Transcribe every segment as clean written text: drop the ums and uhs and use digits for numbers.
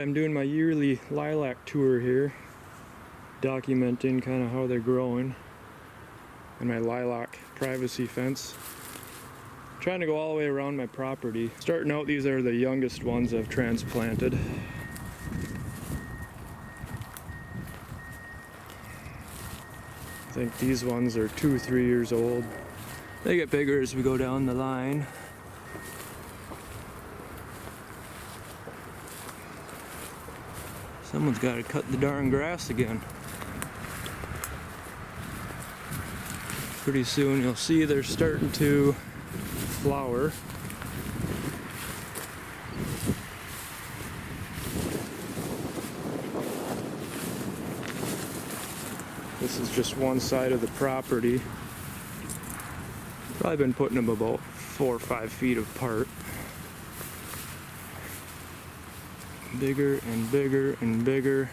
I'm doing my yearly lilac tour here, documenting kind of how they're growing and my lilac privacy fence. Trying to go all the way around my property. Starting out, these are the youngest ones I've transplanted. I think these ones are 2 or 3 years old. They get bigger as we go down the line. Someone's got to cut the darn grass again. Pretty soon you'll see they're starting to flower. This is just one side of the property. Probably been putting them about 4 or 5 feet apart. Bigger and bigger and bigger.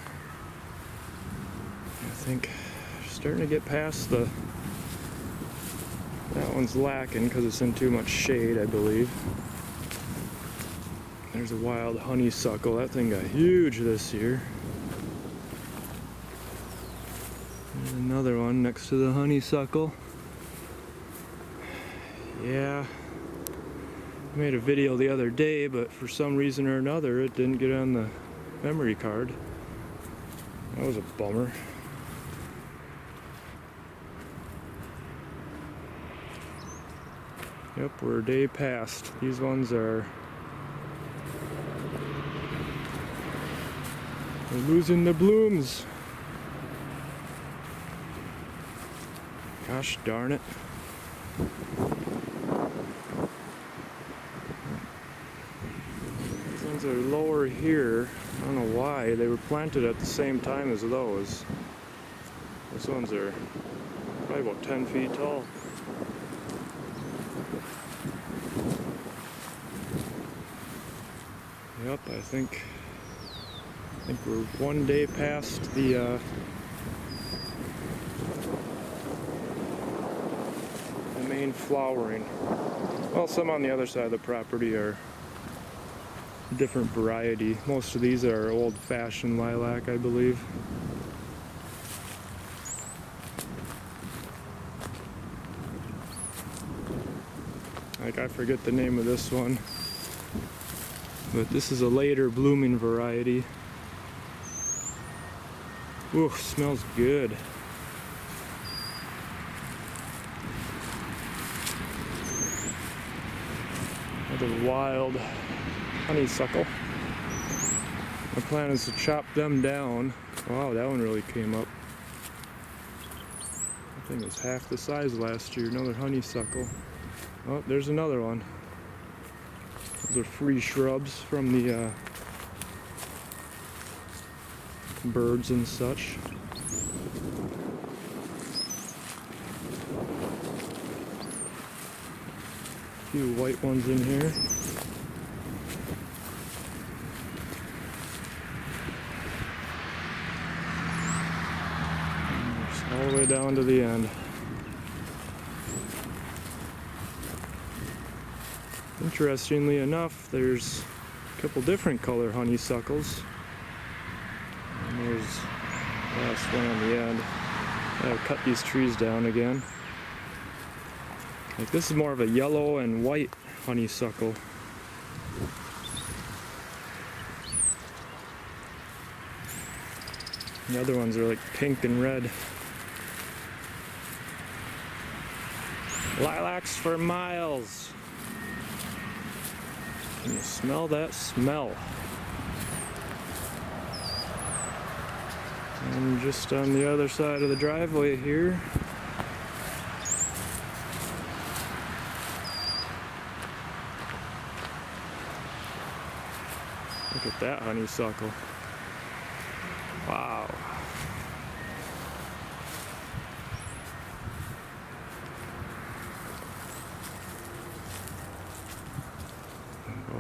I think starting to get past the... That one's lacking because it's in too much shade, I believe. There's a wild honeysuckle. That thing got huge this year. There's another one next to the honeysuckle. Yeah. I made a video the other day, but for some reason or another it didn't get on the memory card. That was a bummer. Yep, we're a day past. These ones are... They're losing the blooms. Gosh darn it. These ones are lower here. I don't know why. They were planted at the same time as those. Those ones are probably about 10 feet tall. Yep, I think we're one day past the main flowering. Well, some on the other side of the property are a different variety. Most of these are old-fashioned lilac, I believe. Like, I forget the name of this one. But this is a later blooming variety. Ooh, smells good. Another wild honeysuckle. My plan is to chop them down. Wow, that one really came up. I think it was half the size last year. Another honeysuckle. Oh, there's another one. Those are free shrubs from the birds and such. A few white ones in here. And all the way down to the end. Interestingly enough, there's a couple different color honeysuckles. And there's the last one on the end. I gotta cut these trees down again. Like, this is more of a yellow and white honeysuckle. The other ones are like pink and red. Lilacs for miles. Can you smell that smell? And just on the other side of the driveway here, look at that honeysuckle. Wow.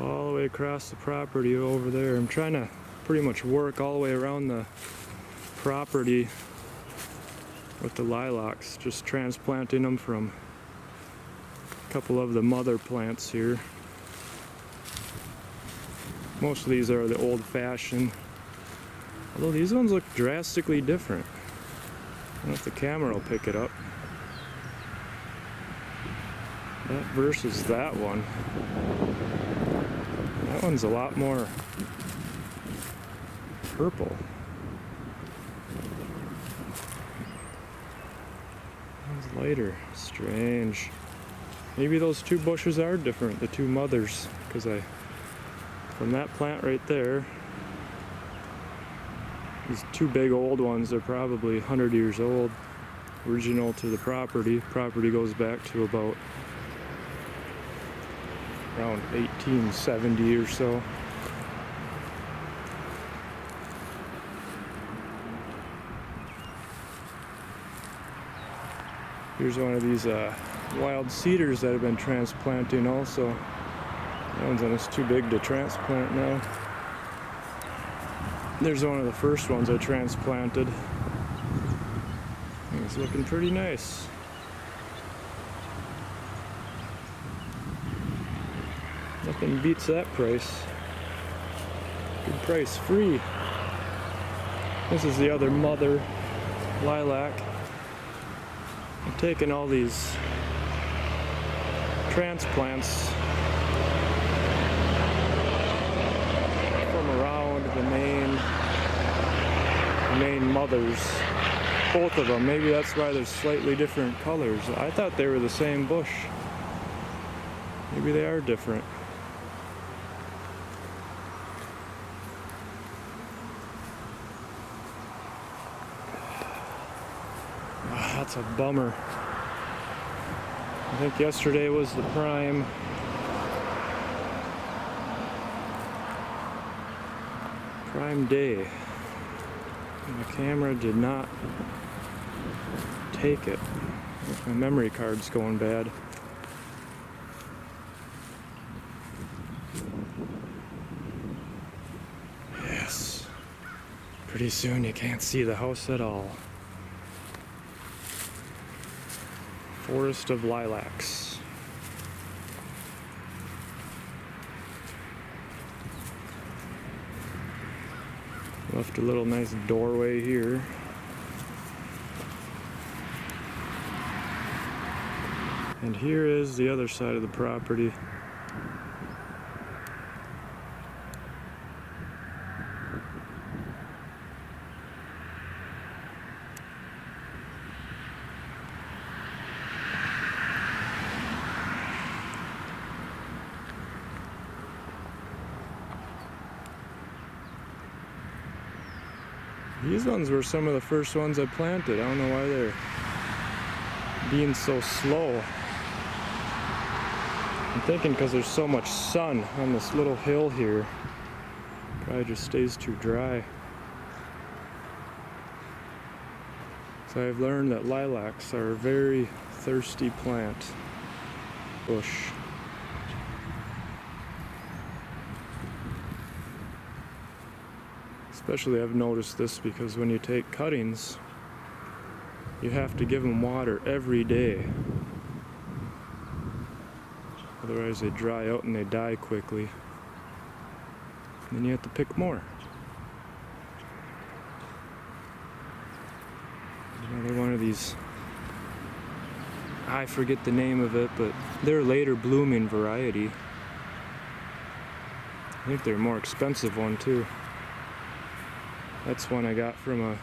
All the way across the property over there. I'm trying to pretty much work all the way around the property with the lilacs, just transplanting them from a couple of the mother plants here. Most of these are the old-fashioned, although these ones look drastically different. I don't know if the camera will pick it up. That versus that one. That one's a lot more purple. That one's lighter. Strange. Maybe those two bushes are different, the two mothers, because from that plant right there, these two big old ones are probably 100 years old, original to the property. Property goes back to about around 1870 or so. Here's one of these wild cedars that have been transplanting also. That one's almost too big to transplant now. There's one of the first ones I transplanted. It's looking pretty nice. Nothing beats that price. Good price, free. This is the other mother lilac. I'm taking all these transplants from around the main mothers, both of them. Maybe that's why there's slightly different colors. I thought they were the same bush. Maybe they are different. Oh, that's a bummer. I think yesterday was the prime day. My camera did not take it. My memory card's going bad. Yes. Pretty soon you can't see the house at all. Forest of lilacs. Left a little nice doorway here. And here is the other side of the property. These ones were some of the first ones I planted. I don't know why they're being so slow. I'm thinking because there's so much sun on this little hill here. Probably just stays too dry. So I've learned that lilacs are a very thirsty plant. Bush. Especially I've noticed this because when you take cuttings, you have to give them water every day. Otherwise they dry out and they die quickly. And then you have to pick more. Another one of these, I forget the name of it, but they're later blooming variety. I think they're a more expensive one too. That's one I got from a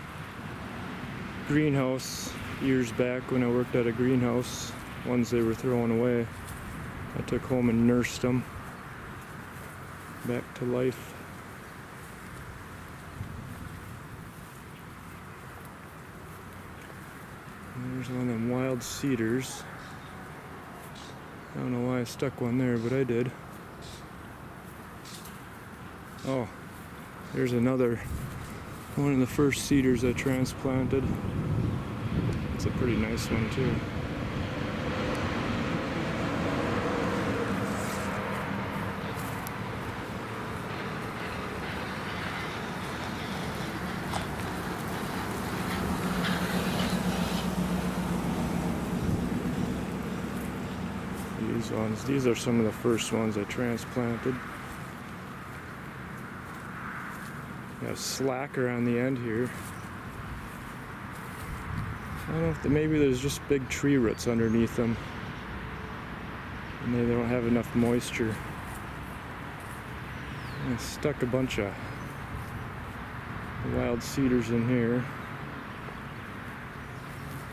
greenhouse years back when I worked at a greenhouse. Ones they were throwing away. I took home and nursed them back to life. And there's one of them wild cedars. I don't know why I stuck one there, but I did. Oh, there's another. One of the first cedars I transplanted. It's a pretty nice one too. These are some of the first ones I transplanted. Got a slacker on the end here. I don't know if maybe there's just big tree roots underneath them and they don't have enough moisture. I stuck a bunch of wild cedars in here.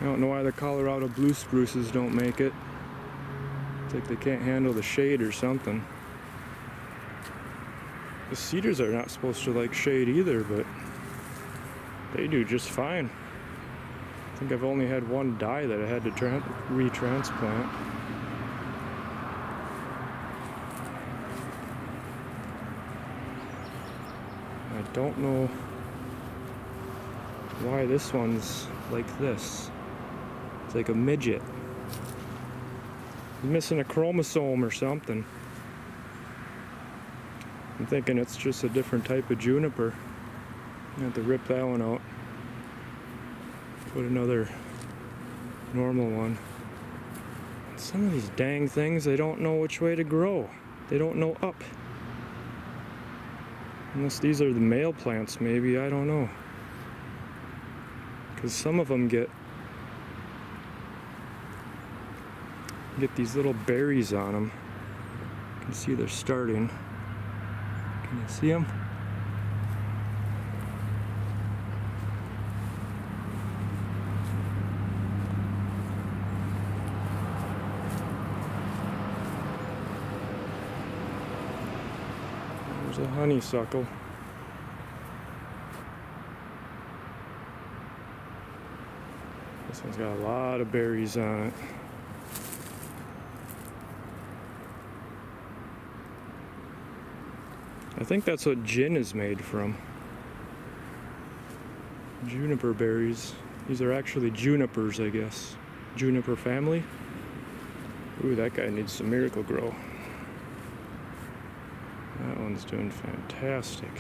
I don't know why the Colorado blue spruces don't make it. It's like they can't handle the shade or something. The cedars are not supposed to like shade either, but they do just fine. I think I've only had one die that I had to retransplant. I don't know why this one's like this. It's like a midget. He's missing a chromosome or something. I'm thinking it's just a different type of juniper. I have to rip that one out. Put another normal one. Some of these dang things, they don't know which way to grow. They don't know up. Unless these are the male plants, maybe, I don't know. Because some of them get these little berries on them. You can see they're starting. Can you see them? There's a honeysuckle. This one's got a lot of berries on it. I think that's what gin is made from. Juniper berries. These are actually junipers, I guess. Juniper family. Ooh, that guy needs some Miracle Grow. That one's doing fantastic.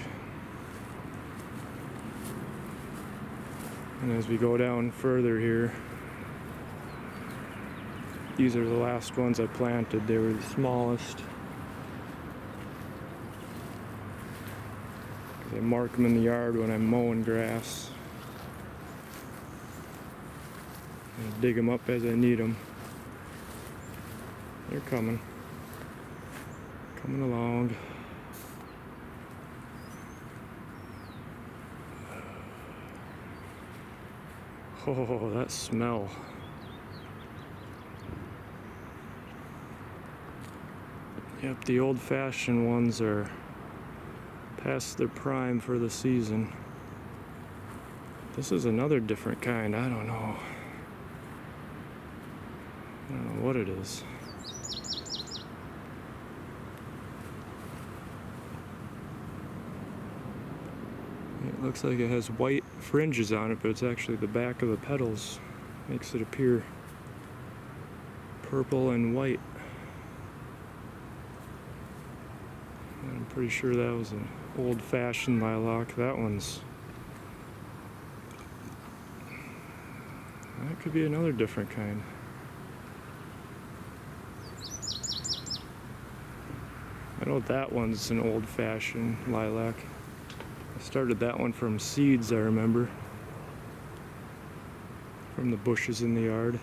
And as we go down further here, these are the last ones I planted. They were the smallest. I mark them in the yard when I'm mowing grass. I dig them up as I need them. They're coming. Coming along. Oh, that smell. Yep, the old-fashioned ones are past their prime for the season. This is another different kind. I don't know. I don't know what it is. It looks like it has white fringes on it, but it's actually the back of the petals. Makes it appear purple and white. I'm pretty sure that was an old-fashioned lilac. That one's... that could be another different kind. I know that one's an old-fashioned lilac. I started that one from seeds, I remember. From the bushes in the yard.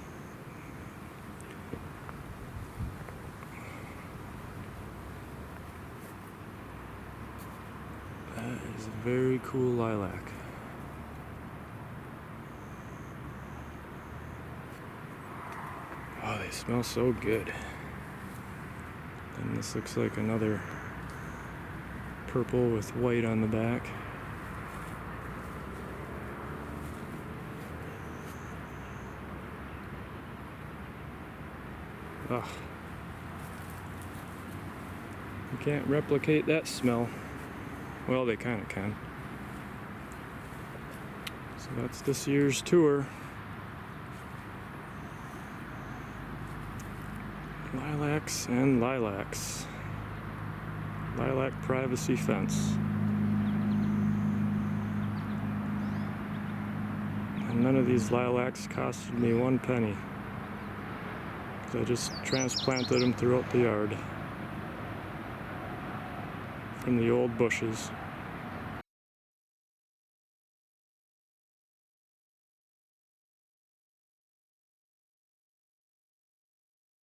That is a very cool lilac. Oh, they smell so good. And this looks like another purple with white on the back. Ugh. You can't replicate that smell. Well, they kind of can. So that's this year's tour. Lilacs and lilacs. Lilac privacy fence. And none of these lilacs costed me 1 penny. I just transplanted them throughout the yard from the old bushes.